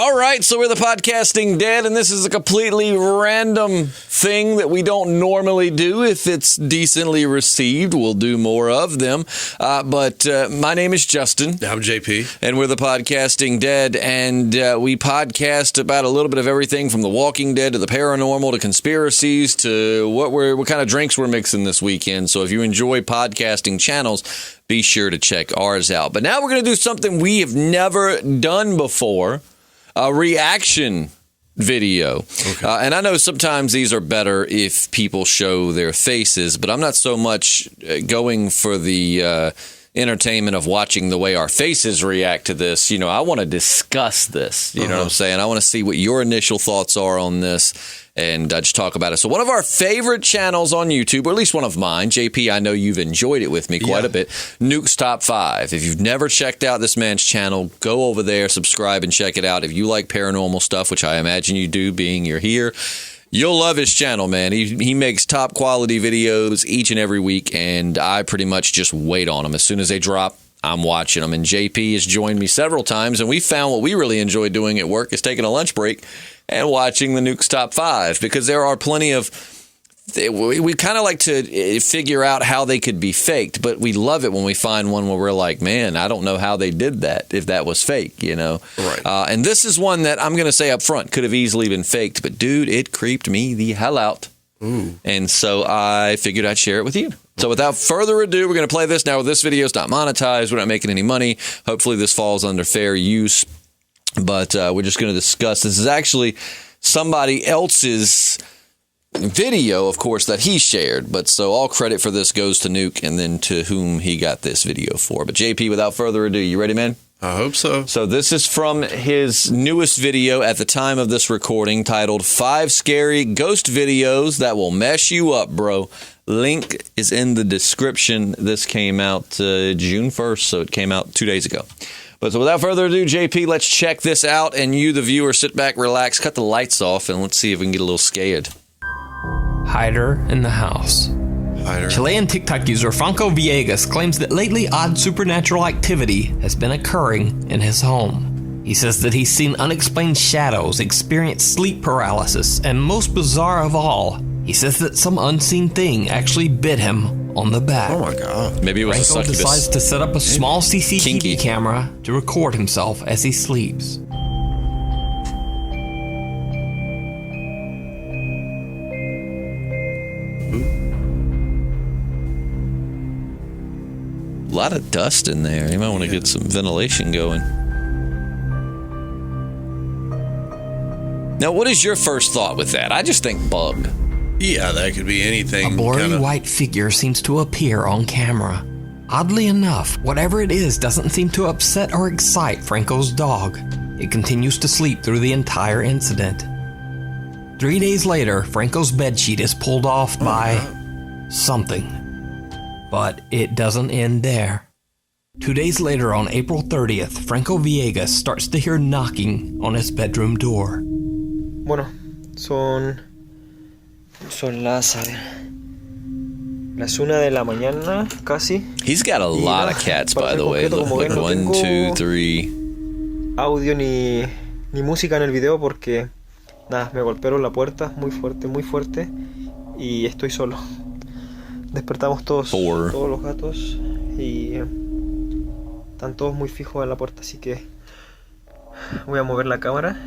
All right, so we're the Podcasting Dead, and this is a completely random thing that we don't normally do. If it's decently received, we'll do more of them. But my name is Justin. I'm JP. And we're the Podcasting Dead, and we podcast about a little bit of everything from The Walking Dead to the paranormal to conspiracies to what kind of drinks we're mixing this weekend. So if you enjoy podcasting channels, be sure to check ours out. But now we're going to do something we have never done before. A reaction video. Okay. And I know sometimes these are better if people show their faces, but I'm not so much going for the entertainment of watching the way our faces react to this. You know, I want to discuss this. You know what I'm saying? I want to see what your initial thoughts are on this and just talk about it. So one of our favorite channels on YouTube, or at least one of mine, JP, I know you've enjoyed it with me quite a bit, Nuke's Top 5. If you've never checked out this man's channel, go over there, subscribe, and check it out. If you like paranormal stuff, which I imagine you do, being you're here, you'll love his channel, man. He makes top quality videos each and every week, and I pretty much just wait on them. As soon as they drop, I'm watching them. And JP has joined me several times, and we found what we really enjoy doing at work is taking a lunch break and watching the Nuke's Top 5, because there are plenty of... We kind of like to figure out how they could be faked, but we love it when we find one where we're like, man, I don't know how they did that, if that was fake, you know? Right. And this is one that I'm going to say up front could have easily been faked, but dude, it creeped me the hell out. Ooh. And so I figured I'd share it with you. So without further ado, we're going to play this. Now, this video is not monetized. We're not making any money. Hopefully this falls under fair use, but we're just going to discuss. This is actually somebody else's video, of course, that he shared, but so all credit for this goes to Nuke and then to whom he got this video for. But JP, without further ado, you ready, man? I hope so. So this is from his newest video at the time of this recording, titled 5 Scary Ghost Videos That Will Mess You Up, Bro. Link is in the description. This came out June 1st, so it came out 2 days ago. But so without further ado, JP, let's check this out, and you, the viewer, sit back, relax, cut the lights off, and let's see if we can get a little scared. Hider in the house. Hider. Chilean TikTok user Franco Villegas claims that lately odd supernatural activity has been occurring in his home. He says that he's seen unexplained shadows, experienced sleep paralysis, and most bizarre of all, he says that some unseen thing actually bit him on the back. Oh my God. Maybe it was Franco a succubus. decides to set up a small CCTV Kinky. camera to record himself as he sleeps. A lot of dust in there. You might want to get some ventilation going. Now, what is your first thought with that? I just think bug. Yeah, that could be anything. A blurry kinda. white figure seems to appear on camera. Oddly enough, whatever it is doesn't seem to upset or excite Franco's dog. It continues to sleep through the entire incident. 3 days later, Franco's bedsheet is pulled off by something. But it doesn't end there. 2 days later, on April 30th, Franco Villegas starts to hear knocking on his bedroom door. Bueno, son las 1 de la mañana, casi. He's got a lot of cats, by the way. Look, like 1, 2, 3. Audio ni música en el video porque nada, me golpearon la puerta muy fuerte y estoy solo. Despertamos todos los gatos y están todos muy fijos en la puerta, así que voy a mover la cámara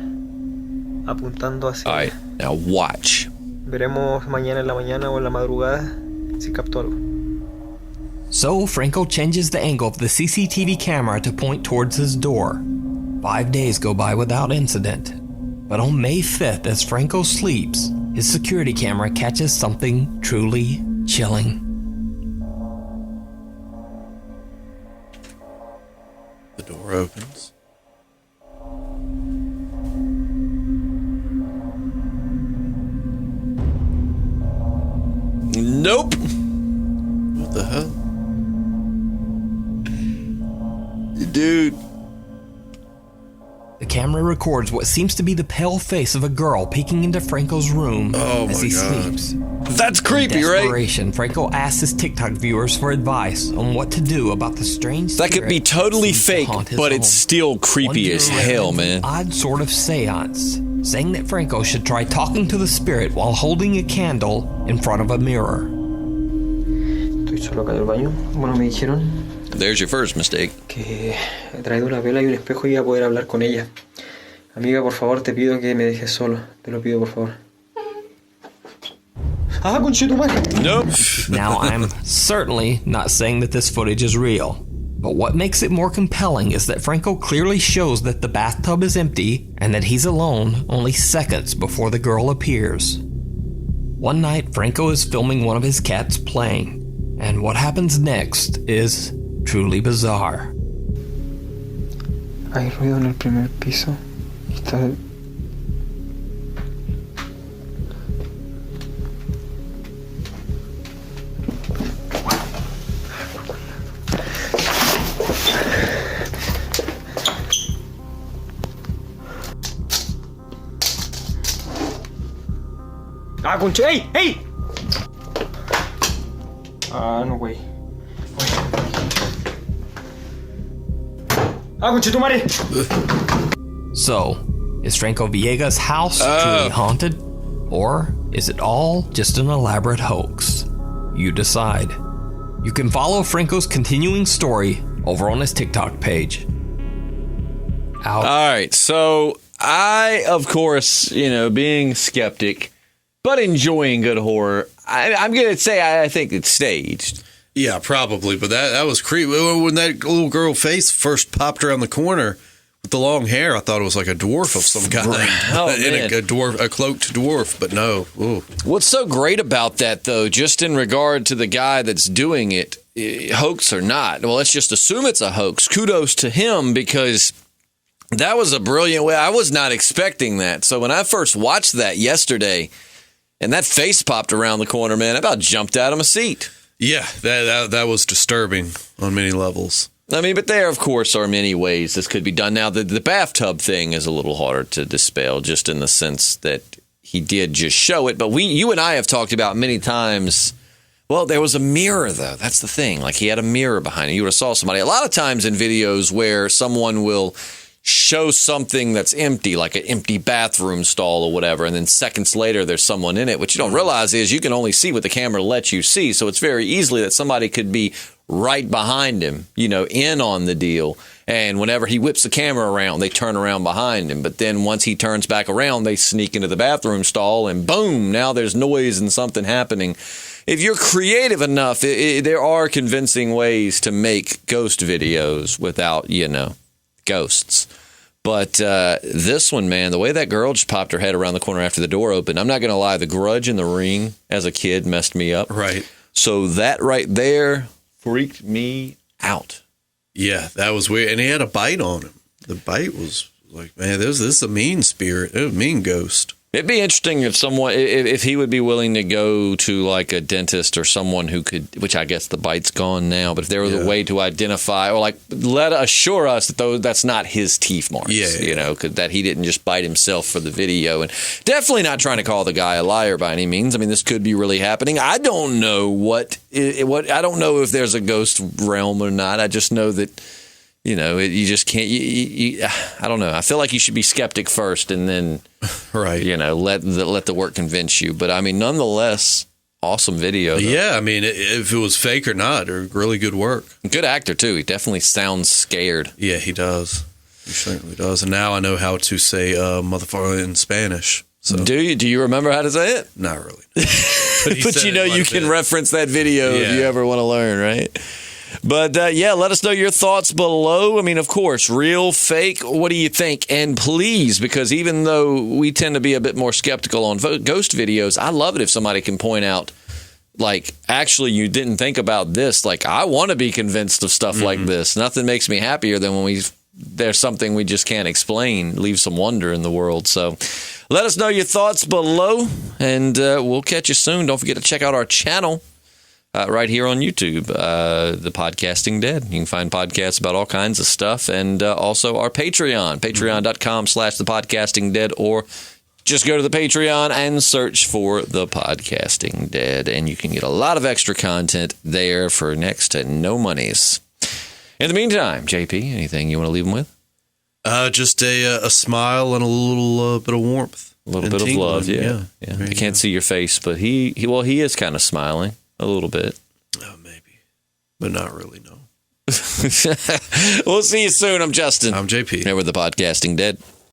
apuntando hacia. All right, now watch. Veremos mañana en la mañana o en la madrugada si capto algo. So, Franco changes the angle of the CCTV camera to point towards his door. 5 days go by without incident. But on May 5th, as Franco sleeps, his security camera catches something truly chilling. The door opens. Nope. What the hell? Dude. The camera records what seems to be the pale face of a girl peeking into Franco's room as he sleeps. That's creepy, right? Desperation, Franco asks his TikTok viewers for advice on what to do about the strange That could be spirit totally that seems to fake, haunt his but it's home. still creepy One as viewer hell, recommends man. an odd sort of seance, saying that Franco should try talking to the spirit while holding a candle in front of a mirror. Estoy solo acá en el baño. Bueno, me dijeron There's your first mistake. que he traído una vela y un espejo y iba a poder hablar con ella. Amiga, por favor, te pido que me dejes solo. Te lo pido, por favor. ¡Ah, conchetumare! Nope. Now, I'm certainly not saying that this footage is real, but what makes it more compelling is that Franco clearly shows that the bathtub is empty and that he's alone only seconds before the girl appears. One night, Franco is filming one of his cats playing, and what happens next is truly bizarre. Hay ruido en el primer piso. Está... ¡Ah, conche! ¡Ey! ¡Ey! Ah, no, güey. ¡Ah, conchetumare! So, is Franco Villegas' house truly haunted? Or is it all just an elaborate hoax? You decide. You can follow Franco's continuing story over on his TikTok page. Out. All right, so I, of course, being skeptic, but enjoying good horror, I'm going to say I think it's staged. Yeah, probably. But that was creepy. When that little girl face first popped around the corner with the long hair, I thought it was like a dwarf of some kind. Oh, man. A cloaked dwarf, but no. Ooh. What's so great about that, though, just in regard to the guy that's doing it, hoax or not, well, let's just assume it's a hoax. Kudos to him, because that was a brilliant way. I was not expecting that. So when I first watched that yesterday, and that face popped around the corner, man, I about jumped out of my seat. Yeah, that was disturbing on many levels. I mean, but there, of course, are many ways this could be done. Now, the bathtub thing is a little harder to dispel, just in the sense that he did just show it. But you and I have talked about many times, well, there was a mirror, though. That's the thing. Like, he had a mirror behind him. You would have saw somebody. A lot of times in videos where someone will show something that's empty, like an empty bathroom stall or whatever, and then seconds later there's someone in it. What you don't realize is you can only see what the camera lets you see, so it's very easily that somebody could be right behind him, in on the deal. And whenever he whips the camera around, they turn around behind him. But then once he turns back around, they sneak into the bathroom stall, and boom, now there's noise and something happening. If you're creative enough, there are convincing ways to make ghost videos without, ghosts. But this one, man, the way that girl just popped her head around the corner after the door opened, I'm not going to lie, The Grudge and The Ring as a kid messed me up. Right. So that right there freaked me out. Yeah, that was weird. And he had a bite on him. The bite was like, man, this is a mean spirit. It was a mean ghost. It'd be interesting if he would be willing to go to like a dentist or someone who could, which I guess the bite's gone now, but if there was a way to identify or like assure us that that's not his teeth marks, that he didn't just bite himself for the video, and definitely not trying to call the guy a liar by any means. I mean, this could be really happening. I don't know I don't know if there's a ghost realm or not. I just know that, you just can't, I don't know. I feel like you should be skeptic first and then, right. Let the work convince you. But I mean, nonetheless, awesome video. Though. Yeah. I mean, if it was fake or not, or really good work. Good actor too. He definitely sounds scared. Yeah, he does. He certainly does. And now I know how to say motherfucker in Spanish. So. Do you remember how to say it? Not really. But you can reference that video if you ever want to learn, right? But, let us know your thoughts below. I mean, of course, real, fake, what do you think? And please, because even though we tend to be a bit more skeptical on ghost videos, I love it if somebody can point out, like, actually, you didn't think about this. Like, I want to be convinced of stuff like this. Nothing makes me happier than when there's something we just can't explain, leave some wonder in the world. So let us know your thoughts below, and we'll catch you soon. Don't forget to check out our channel. right here on YouTube, The Podcasting Dead. You can find podcasts about all kinds of stuff, and also our Patreon, patreon.com/thepodcastingdead, or just go to the Patreon and search for The Podcasting Dead, and you can get a lot of extra content there for next to no monies. In the meantime, JP, anything you want to leave them with? Just a smile and a little bit of warmth. A little bit of love, yeah. I can't see your face, but he is kind of smiling a little bit. Oh, maybe, but not really, no. We'll see you soon. I'm Justin. I'm JP. And we're The Podcasting Dead.